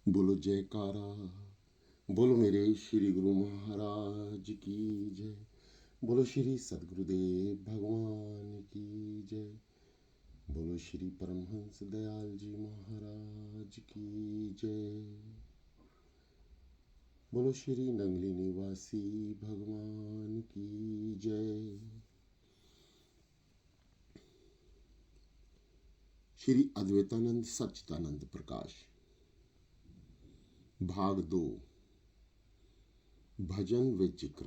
बोलो जयकारा, बोलो मेरे श्री गुरु महाराज की जय। बोलो श्री सदगुरुदेव भगवान की जय। बोलो श्री परमहंस दयाल जी महाराज की जय। बोलो श्री नंगली निवासी भगवान की जय। श्री अद्वैतानंद सच्चिदानंद प्रकाश भाग 2 भजन व जिक्र।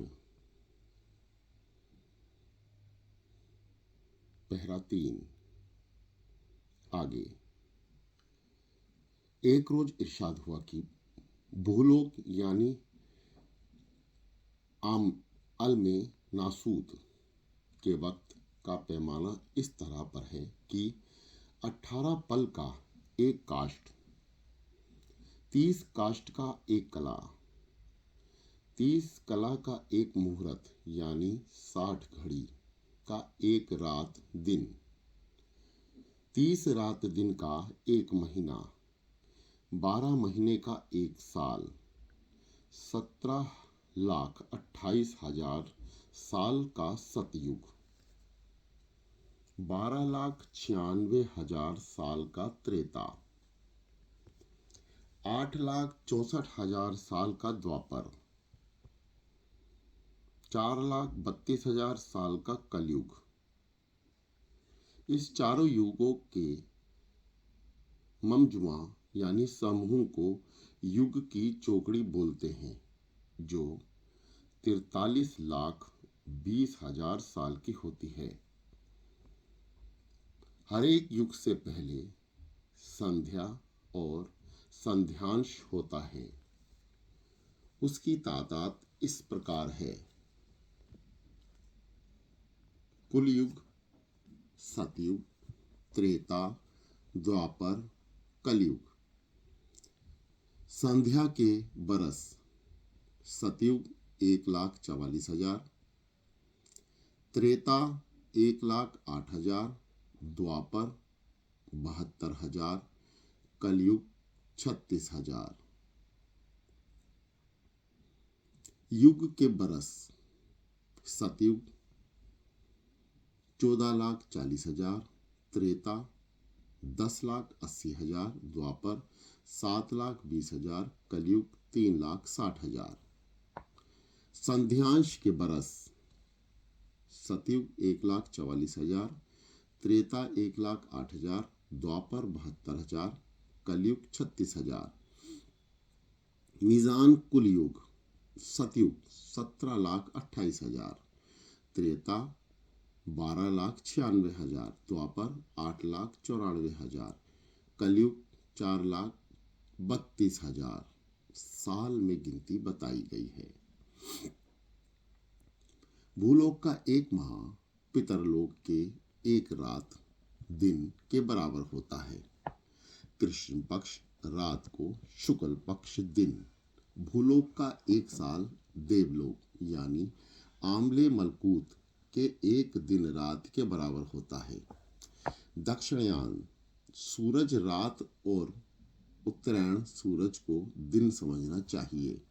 पहरा 3 आगे। एक रोज इरशाद हुआ कि भूलोक यानी आम अल में नासूद के वक्त का पैमाना इस तरह पर है कि 18 पल का एक काष्ठ, 30 काष्ठ का एक कला, 30 कला का एक मुहूर्त यानी 60 घड़ी का एक रात दिन, 30 रात दिन का एक महीना, 12 महीने का एक साल, 17,28,000 साल का सतयुग, 12,96,000 साल का त्रेता, 8,64,000 साल का द्वापर, 4,32,000 साल का कलयुग। इस चारों युगों के ममजुआ यानी समूह को युग की चौकड़ी बोलते हैं, जो 43,20,000 साल की होती है। हर एक युग से पहले संध्या और संध्यांश होता है। उसकी तादाद इस प्रकार है: कुलयुग, सतयुग, त्रेता, द्वापर, कलयुग। संध्या के बरस: सतयुग 1,44,000, त्रेता 1,08,000, द्वापर 72,000, कलयुग 36,000। युग के बरस: सतयुग 14,40,000, त्रेता 10,80,000, द्वापर 7,20,000, कलयुग 3,60,000। संध्यांश के बरस: सतयुग 1,44,000, त्रेता 1,08,000, द्वापर 72,000, कलयुग 36,000। मीजान कुल युग: सतयुग 17,28,000, त्रेता 12,96,000, द्वापर 8,94,000, कलयुग 4,32,000 साल में गिनती बताई गई है। भूलोक का एक माह पितरलोक के एक रात दिन के बराबर होता है। कृष्ण पक्ष रात को, शुक्ल पक्ष दिन। भूलोक का एक साल देवलोक यानी आमले मलकूत के एक दिन रात के बराबर होता है। दक्षिणायन सूरज रात और उत्तरायण सूरज को दिन समझना चाहिए।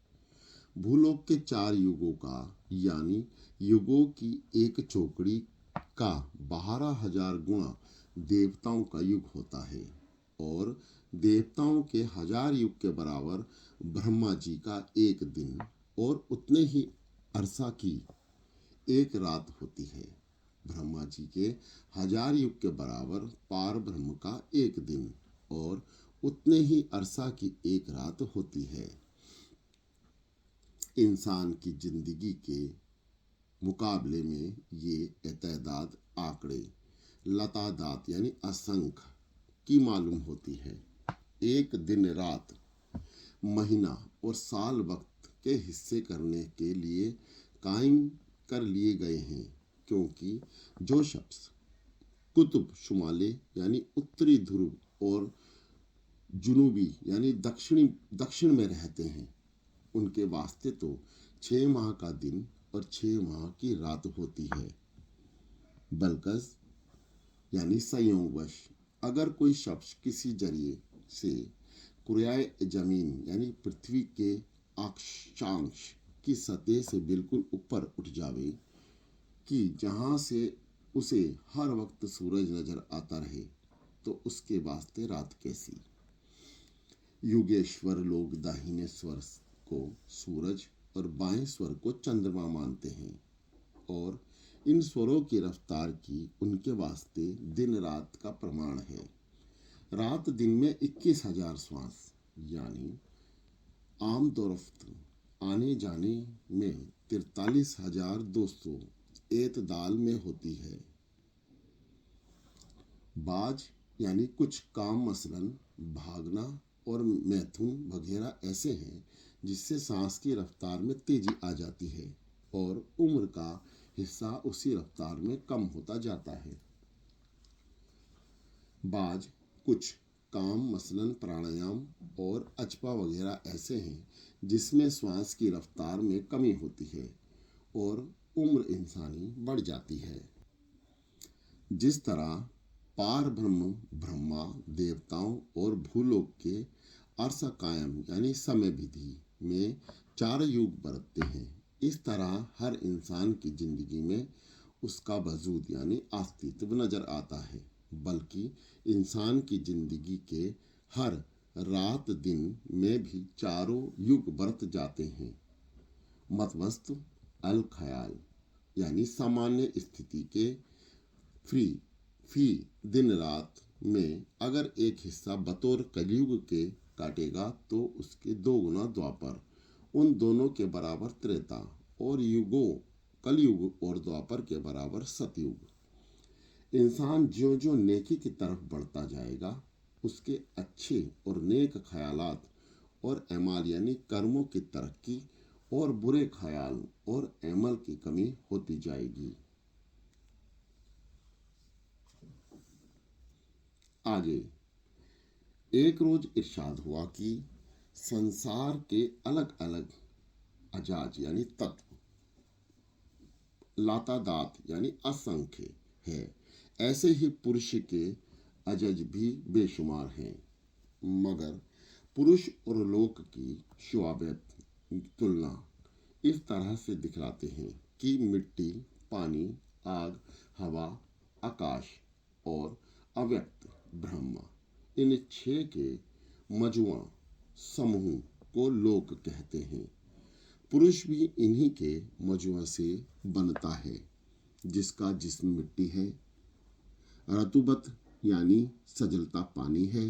भूलोक के 4 युगों का यानी युगों की एक चौकड़ी का 12,000 गुणा देवताओं का युग होता है और देवताओं के 1000 युग के बराबर ब्रह्मा जी का एक दिन और उतने ही अरसा की एक रात होती है। ब्रह्मा जी के 1000 युग के बराबर पार ब्रह्म का एक दिन और उतने ही अरसा की एक रात होती है। इंसान की जिंदगी के मुकाबले में ये एतदाद आंकड़े लतादात यानी असंख्य की मालूम होती है। एक दिन रात, महीना और साल वक्त के हिस्से करने के लिए कायम कर लिए गए हैं, क्योंकि जो शख्स कुतुब शुमाले यानी उत्तरी ध्रुव और जुनूबी यानी दक्षिण में रहते हैं, उनके वास्ते तो 6 माह का दिन और 6 माह की रात होती है। बल्कस यानी संयोगवश अगर कोई शख्स किसी जरिए से कुर्याए जमीन यानी पृथ्वी के अक्षांश की सतह से बिल्कुल ऊपर उठ जावे कि जहाँ से उसे हर वक्त सूरज नजर आता रहे, तो उसके वास्ते रात कैसी। युगेश्वर लोग दाहिने स्वर को सूरज और बाएं स्वर को चंद्रमा मानते हैं और इन स्वरों की रफ्तार की उनके वास्ते दिन रात का प्रमाण है। रात दिन में 21,000 श्वास यानी आम दौरफ्त आने जाने में 43,200 एतदाल में होती है। बाज यानी कुछ काम मसलन भागना और मैथुन वगैरह ऐसे हैं जिससे सांस की रफ्तार में तेजी आ जाती है और उम्र का हिस्सा उसी रफ्तार में कम होता जाता है। बाज कुछ काम मसलन प्राणायाम और अचपा वगैरह ऐसे हैं जिसमें श्वास की रफ्तार में कमी होती है और उम्र इंसानी बढ़ जाती है। जिस तरह पार ब्रह्म ब्रह्मा देवताओं और भूलोक के अर्थ कायम यानी समय विधि में 4 युग बरतते हैं, इस तरह हर इंसान की जिंदगी में उसका वजूद यानी अस्तित्व नजर आता है। बल्कि इंसान की जिंदगी के हर रात दिन में भी 4 युग बरत जाते हैं। मतवस्तु अल ख्याल यानी सामान्य स्थिति के फी दिन रात में अगर एक हिस्सा बतौर कलयुग के काटेगा तो उसके 2 गुना द्वापर, उन दोनों के बराबर त्रेता और युगों कलयुग और द्वापर के बराबर सतयुग। इंसान ज्यों ज्यों नेकी की तरफ बढ़ता जाएगा उसके अच्छे और नेक ख्यालात और अमाल यानी कर्मों की तरक्की और बुरे ख्याल और अमल की कमी होती जाएगी। आगे एक रोज इरशाद हुआ कि संसार के अलग अलग अजाज यानी तत्व लातादात यानी असंख्य है, ऐसे ही पुरुष के अजज भी बेशुमार हैं। मगर पुरुष और लोक की शुआबत तुलना इस तरह से दिखलाते हैं कि मिट्टी पानी आग हवा आकाश और अव्यक्त ब्रह्म इन 6 के मजमुआ समूह को लोक कहते हैं। पुरुष भी इन्हीं के मजमुआ से बनता है जिसका जिस्म मिट्टी है, रतुबत यानी सजलता पानी है,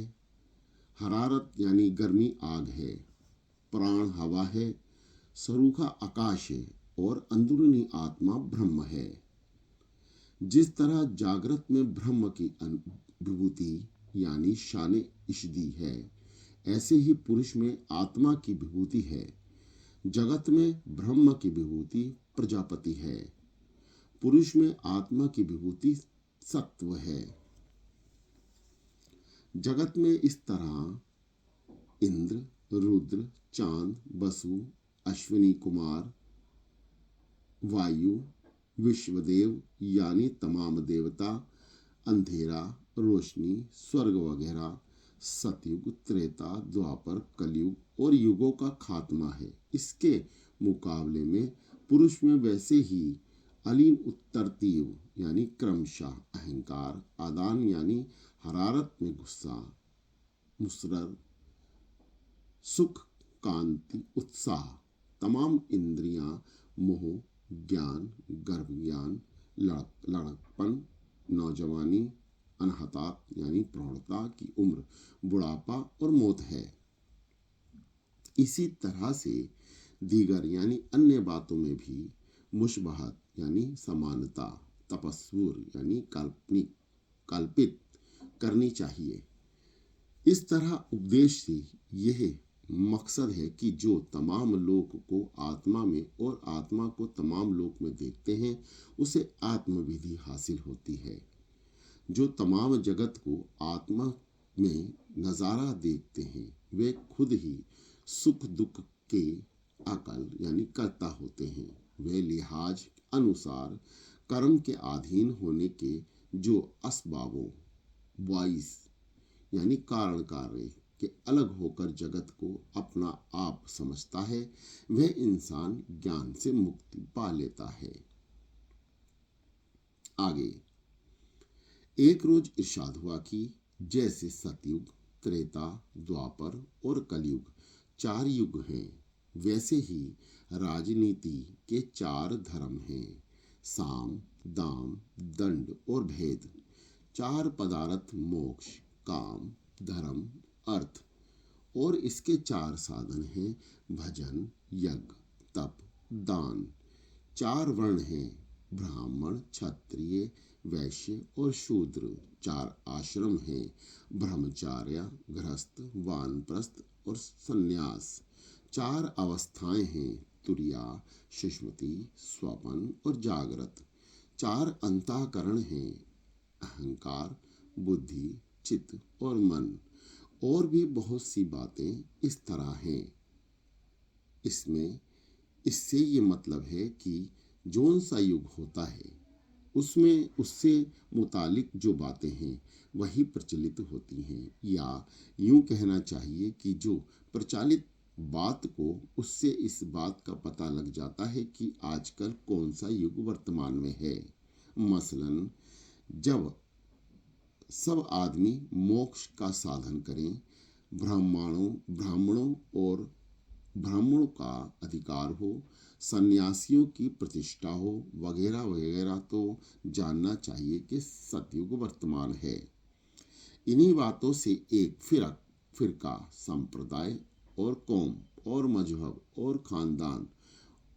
हरारत यानी गर्मी आग है, प्राण हवा है, सरूखा आकाश है और अंदरूनी आत्मा ब्रह्म है। जिस तरह जागृत में ब्रह्म की विभूति यानी शान इश्दी है, ऐसे ही पुरुष में आत्मा की विभूति है। जगत में ब्रह्म की विभूति प्रजापति है, पुरुष में आत्मा की विभूति सत्व है। जगत में इस तरह इंद्र रुद्र चांद वसु अश्विनी कुमार वायु विश्वदेव यानी तमाम देवता अंधेरा रोशनी स्वर्ग वगैरह सतयुग त्रेता द्वापर कलयुग और युगों का खात्मा है। इसके मुकाबले में पुरुष में वैसे ही अलीन उत्तरतीव यानी क्रमशः अहंकार आदान यानी हरारत में गुस्सा मुसरर सुख कांति उत्साह तमाम इंद्रियां मोह ज्ञान गर्भ ज्ञान लड़कपन नौजवानी अनहतात यानी प्रौढ़ता की उम्र बुढ़ापा और मौत है। इसी तरह से दीगर यानी अन्य बातों में भी मुशबहत यानी समानता तपस्वुर यानी कल्पित करनी चाहिए। इस तरह उपदेश से यह मकसद है कि जो तमाम लोक को आत्मा में और आत्मा को तमाम लोक में देखते हैं उसे आत्मविधि हासिल होती है। जो तमाम जगत को आत्मा में नज़ारा देखते हैं वे खुद ही सुख दुख के अकल यानी कर्ता होते हैं। वे लिहाज अनुसार कर्म के अधीन होने के जो असबाबों वाइस यानी कारण कार्य कि अलग होकर जगत को अपना आप समझता है, वह इंसान ज्ञान से मुक्ति पा लेता है। आगे, एक रोज इरशाद हुआ कि जैसे सतयुग, त्रेता, द्वापर और कलयुग 4 युग हैं, वैसे ही राजनीति के 4 धर्म हैं, साम, दाम, दंड और भेद। 4 पदार्थ मोक्ष, काम, धर्म, अर्थ, और इसके 4 साधन हैं भजन, यज्ञ, तप, दान। 4 वर्ण हैं ब्राह्मण, क्षत्रिय, वैश्य और शूद्र। 4 आश्रम हैं ब्रह्मचार्य, गृहस्थ, वानप्रस्थ और सन्यास। 4 अवस्थाएं हैं तुरिया, सुषुप्ति, स्वपन और जागृत। 4 अंतःकरण हैं अहंकार, बुद्धि, चित्त और मन। और भी बहुत सी बातें इस तरह हैं। इससे ये मतलब है कि जौन सा युग होता है उसमें उससे मुतालिक जो बातें हैं वही प्रचलित होती हैं, या यूं कहना चाहिए कि जो प्रचलित बात को उससे इस बात का पता लग जाता है कि आजकल कौन सा युग वर्तमान में है। मसलन, जब सब आदमी मोक्ष का साधन करें, ब्राह्मणों और ब्राह्मणों का अधिकार हो, सन्यासियों की प्रतिष्ठा हो, वगैरह वगैरह, तो जानना चाहिए कि सतयुग वर्तमान है। इन्हीं बातों से एक फिरका, संप्रदाय और कौम और मजहब और खानदान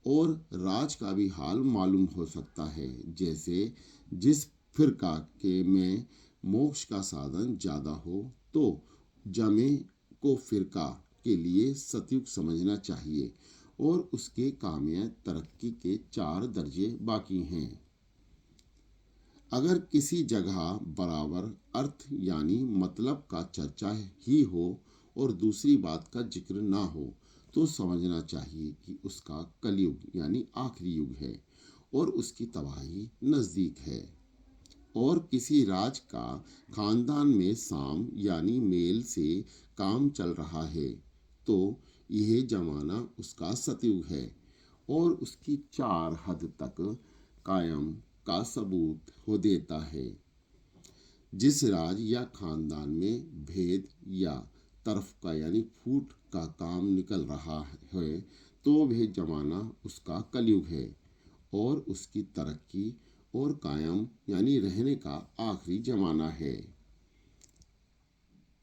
और राज का भी हाल मालूम हो सकता है। जैसे जिस फिरका के में मोक्ष का साधन ज़्यादा हो तो जमे को फिरका के लिए सतयुग समझना चाहिए, और उसके कामयाब तरक्की के 4 दर्जे बाकी हैं। अगर किसी जगह बराबर अर्थ यानी मतलब का चर्चा ही हो और दूसरी बात का जिक्र ना हो तो समझना चाहिए कि उसका कलयुग यानी आखिरी युग है और उसकी तबाही नज़दीक है। और किसी राज का खानदान में साम यानी मेल से काम चल रहा है तो यह जमाना उसका सतयुग है और उसकी 4 हद तक कायम का सबूत हो देता है। जिस राज या खानदान में भेद या तरफ का यानी फूट का काम निकल रहा है तो वह जमाना उसका कलयुग है और उसकी तरक्की और कायम यानी रहने का आखिरी जमाना है।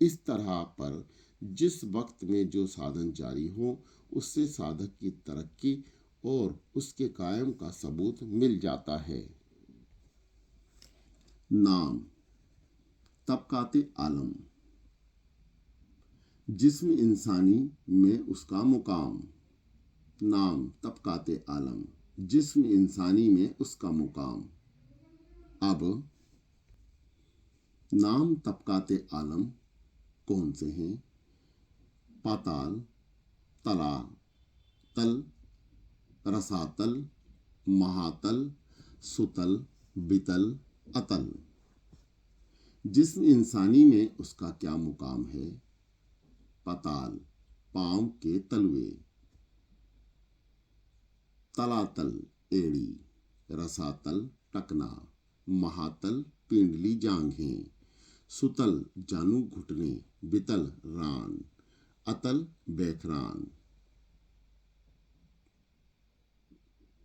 इस तरह पर जिस वक्त में जो साधन जारी हो उससे साधक की तरक्की और उसके कायम का सबूत मिल जाता है। नाम तबकाते आलम, जिस्म इंसानी में उसका मुकाम। नाम तबकाते आलम, जिस्म इंसानी में उसका मुकाम। अब नाम तबकाते आलम कौन से हैं? पाताल, तला, तल, रसातल, महातल, सुतल, बितल, अतल। जिस्म इंसानी में उसका क्या मुकाम है? पाताल, पांव के तलवे, तलातल, एड़ी, रसातल, टकना, महातल, पिंडली जांघें, सुतल, जानू घुटने, बितल, रान, अतल, बैखरान।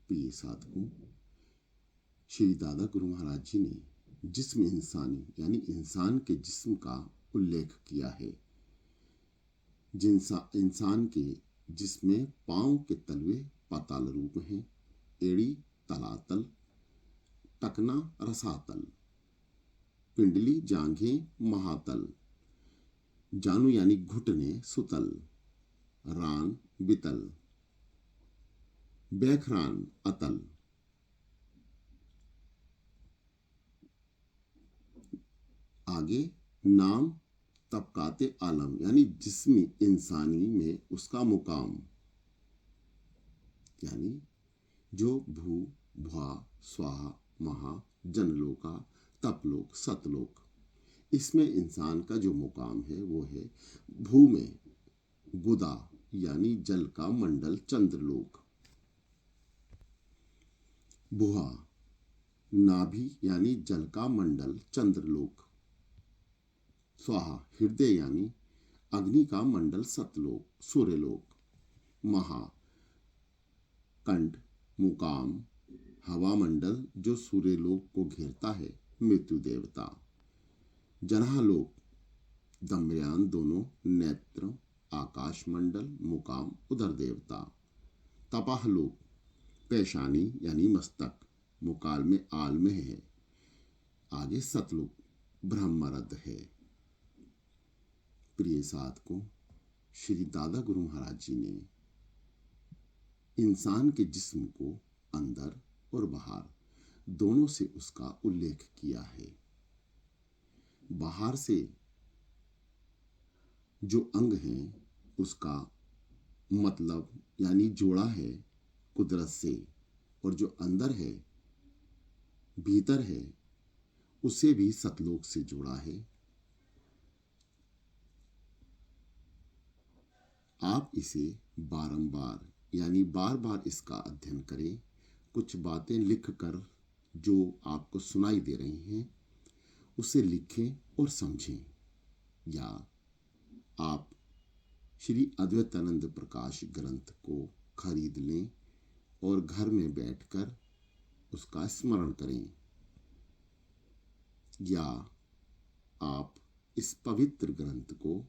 प्रिय साधकों, श्री दादा गुरु महाराज जी ने जिस्म इंसानी यानी इंसान के जिस्म का उल्लेख किया है। इंसान के जिसमें पांव के तलवे पाताल रूप हैं, एड़ी तलातल, टकना रसातल, पिंडली जांघें महातल, जानू यानी घुटने सुतल, रान बितल, बैखरान अतल। आगे नाम तबकाते आलम यानी जिस्मी इंसानी में उसका मुकाम, यानी जो भू भा स्वाहा महा जनलोका तपलोक सतलोक इसमें इंसान का जो मुकाम है वो है भू में गुदा यानी जल का मंडल चंद्रलोक, भुहा नाभि यानी जल का मंडल चंद्रलोक, स्वाहा हृदय यानी अग्नि का मंडल सतलोक सूर्यलोक, महा कंठ मुकाम हवा मंडल जो सूर्यलोक को घेरता है मृत्यु देवता, जनालोक दम्यान दोनों नेत्र आकाश मंडल मुकाम उदर देवता, तपाहलोक पेशानी यानी मस्तक मुकाल में आल में है, आगे सतलोक ब्रह्मरद है। प्रिय साधकों, श्री दादा गुरु महाराज जी ने इंसान के जिस्म को अंदर और बाहर दोनों से उसका उल्लेख किया है। बाहर से जो अंग है उसका मतलब यानी जोड़ा है कुदरत से, और जो अंदर है भीतर है उसे भी सतलोक से जोड़ा है। आप इसे बारंबार यानी बार बार इसका अध्ययन करें। कुछ बातें लिख कर जो आपको सुनाई दे रही हैं उसे लिखें और समझें, या आप श्री अद्वैतानंद प्रकाश ग्रंथ को खरीद लें और घर में बैठकर उसका स्मरण करें, या आप इस पवित्र ग्रंथ को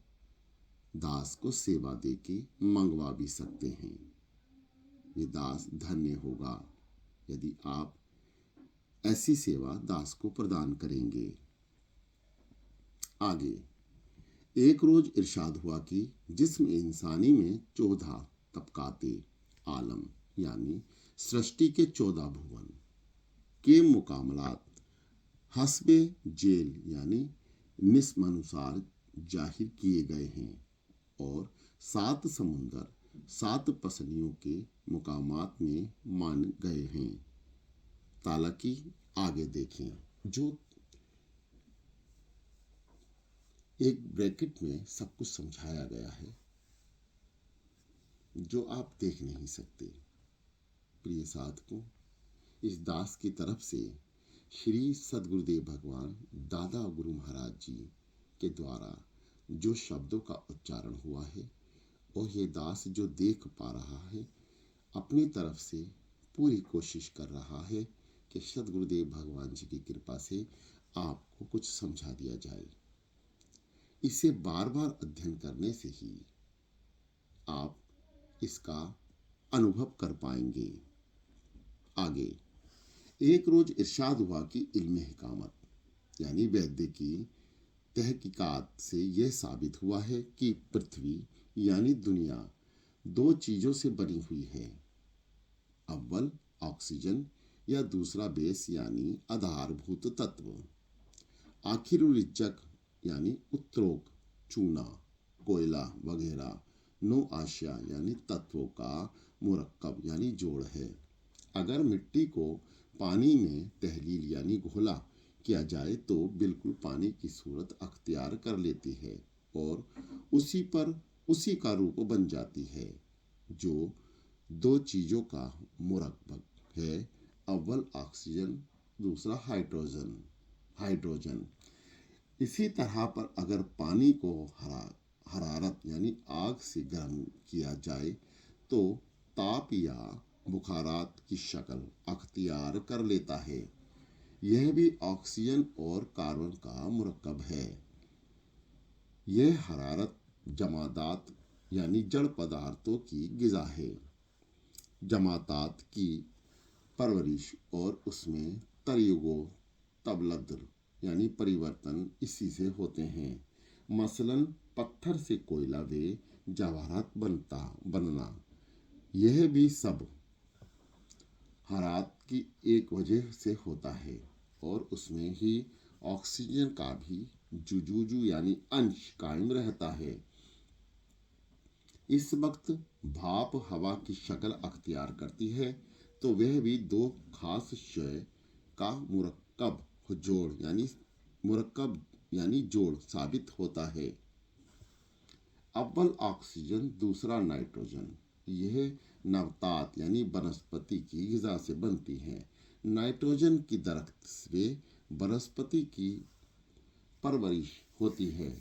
दास को सेवा देके मंगवा भी सकते हैं। ये दास धन्य होगा यदि आप ऐसी सेवा दास को प्रदान करेंगे। आगे एक रोज इरशाद हुआ कि जिस्म इंसानी में 14 तबकाते आलम यानी सृष्टि के 14 भुवन के मुकामलात हस्बे जेल यानी निस्मानुसार जाहिर किए गए हैं, और 7 समुंदर 7 पसलियों के मुकामात में मान गए हैं। तालाकी आगे देखें, जो एक ब्रैकेट में सब कुछ समझाया गया है जो आप देख नहीं सकते। प्रिय साधकों, इस दास की तरफ से श्री सद्गुरुदेव भगवान दादा गुरु महाराज जी के द्वारा जो शब्दों का उच्चारण हुआ है, और ये दास जो देख पा रहा है अपनी तरफ से पूरी कोशिश कर रहा है कि सद्गुरुदेव भगवान जी की कृपा से आपको कुछ समझा दिया जाए। इसे बार बार अध्ययन करने से ही आप इसका अनुभव कर पाएंगे। आगे एक रोज इरशाद हुआ कि इल्म हिकामत यानी वैद्य की तहकीकात से यह साबित हुआ है कि पृथ्वी यानी दुनिया 2 चीजों से बनी हुई है, अव्वल ऑक्सीजन या दूसरा बेस यानी आधारभूत तत्व, आखिर रिज्जक यानी उत्तरोक चूना कोयला वगैरह 9 आशिया यानी तत्वों का मुरक्कब यानी जोड़ है। अगर मिट्टी को पानी में तहलील यानी घोला किया जाए तो बिल्कुल पानी की सूरत अख्तियार कर लेती है और उसी का रूप बन जाती है, जो 2 चीजों का मुरक्कब है, अव्वल ऑक्सीजन दूसरा हाइड्रोजन। इसी तरह पर अगर पानी को हरारत यानी आग से गर्म किया जाए तो ताप या बुखारात की शक्ल अख्तियार कर लेता है। यह भी ऑक्सीजन और कार्बन का मुरक्कब है। यह हरारत जमादात यानी जड़ पदार्थों की गिज़ा है। जमातात की परवरिश और उसमें तरयुगो तबलद्र यानी परिवर्तन इसी से होते हैं। मसलन पत्थर से कोयला व जवाहरात बनना, यह भी सब हरारत की एक वजह से होता है, और उसमें ही ऑक्सीजन का भी जुजूजू यानी अंश कायम रहता है। इस वक्त भाप हवा की शक्ल अख्तियार करती है तो वह भी 2 खास शय का मुरक्कब जोड़ यानी मुरक्कब यानी जोड़ साबित होता है। अव्वल ऑक्सीजन, दूसरा नाइट्रोजन। यह नवतात यानी वनस्पति की ग़िज़ा से बनती हैं। नाइट्रोजन की दरख्त से वनस्पति की परवरिश होती है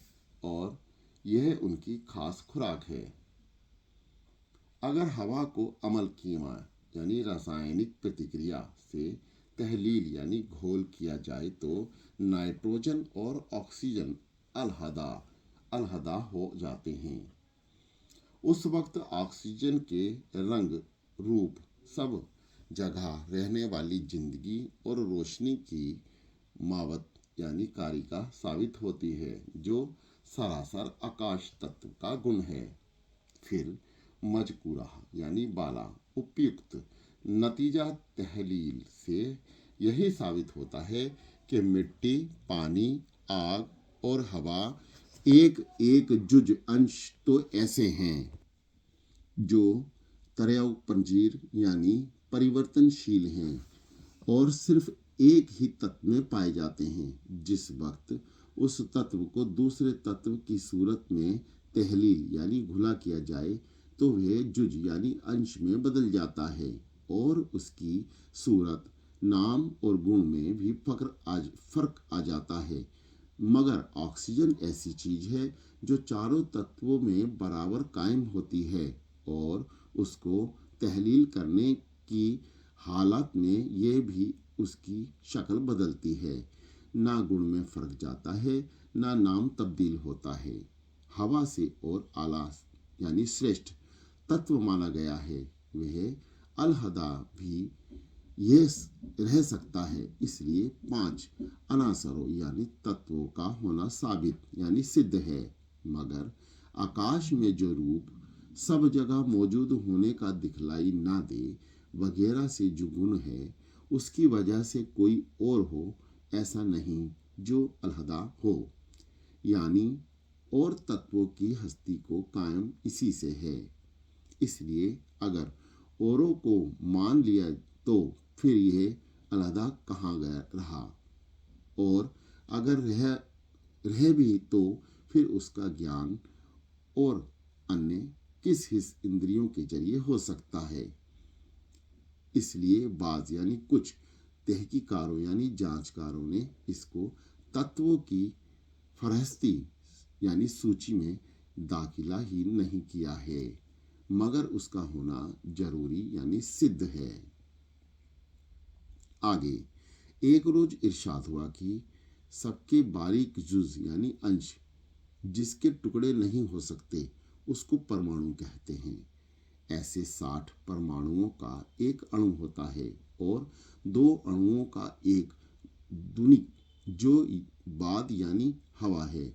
और यह उनकी खास खुराक है। अगर हवा को अमल कीमा यानी रासायनिक प्रतिक्रिया से तहलील यानी घोल किया जाए तो नाइट्रोजन और ऑक्सीजन अलहदा हो जाते हैं। उस वक्त ऑक्सीजन के रंग रूप सब जगह रहने वाली जिंदगी और रोशनी की मावत यानी कारिका साबित होती है, जो सरासर आकाश तत्व का गुण है। फिर मजकूरा यानी बाला उपयुक्त नतीजा तहलील से यही साबित होता है कि मिट्टी, पानी, आग और हवा एक एक जुज अंश तो ऐसे हैं जो तरयपंजीर यानी परिवर्तनशील हैं और सिर्फ एक ही तत्व में पाए जाते हैं। जिस वक्त उस तत्व को दूसरे तत्व की सूरत में तहलील यानी घुला किया जाए तो वह जुज यानी अंश में बदल जाता है और उसकी सूरत, नाम और गुण में भी फर्क आ जाता है। मगर ऑक्सीजन ऐसी चीज है जो चारों तत्वों में बराबर कायम होती है और उसको तहलील करने की हालत में यह भी उसकी शक्ल बदलती है। ना गुण में फर्क जाता है, ना नाम तब्दील होता है। हवा से और आला यानी श्रेष्ठ तत्व माना गया है, वह अलहदा भी यह रह सकता है। इसलिए 5 अनासरों यानी तत्वों का होना साबित यानी सिद्ध है। मगर आकाश में जो रूप सब जगह मौजूद होने का दिखलाई ना दे वगैरह से जो गुण है, उसकी वजह से कोई और हो ऐसा नहीं जो अलहदा हो। यानी और तत्वों की हस्ती को कायम इसी से है। इसलिए अगर औरों को मान लिया तो फिर यह अलहदा कहाँ गया रहा, और अगर रह भी तो फिर उसका ज्ञान और अन्य किस हिस इंद्रियों के जरिए हो सकता है। इसलिए बाज यानी कुछ तहकीकारों यानी जांचकारों ने इसको तत्वों की फहरिस्ती यानी सूची में दाखिला ही नहीं किया है, मगर उसका होना जरूरी यानी सिद्ध है। आगे एक रोज इरशाद हुआ कि सबके बारीक जुज यानी अंश जिसके टुकड़े नहीं हो सकते उसको परमाणु कहते हैं। ऐसे 60 परमाणुओं का एक अणु होता है और 2 अणुओं का एक दुनिक जो बाद यानी हवा है,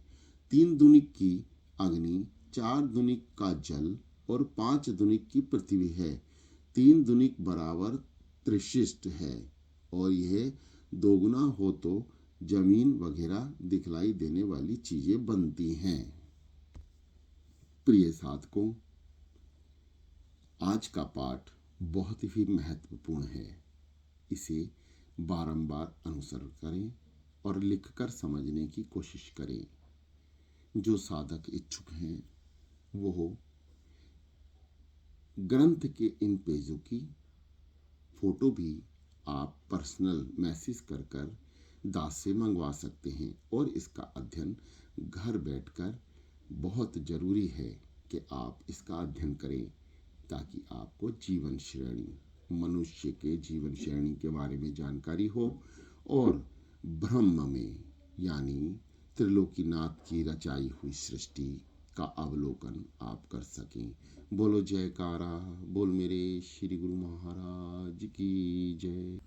3 दुनिक की अग्नि, 4 दुनिक का जल और 5 दुनिक की पृथ्वी है। 3 दुनिक बराबर त्रिशिष्ट है और यह दोगुना हो तो जमीन वगैरह दिखलाई देने वाली चीजें बनती हैं। प्रिय साधकों, आज का पाठ बहुत ही महत्वपूर्ण है। इसे बारंबार अनुसरण करें और लिखकर समझने की कोशिश करें। जो साधक इच्छुक हैं वो ग्रंथ के इन पेजों की फोटो भी आप पर्सनल मैसेज कर दास से मंगवा सकते हैं और इसका अध्ययन घर बैठकर बहुत ज़रूरी है कि आप इसका अध्ययन करें, ताकि आपको जीवन श्रेणी, मनुष्य के जीवन श्रेणी के बारे में जानकारी हो और ब्रह्म में यानी त्रिलोकीनाथ की रचाई हुई सृष्टि का अवलोकन आप कर सकें। बोलो जयकारा, बोल मेरे श्री गुरु महाराज की जय।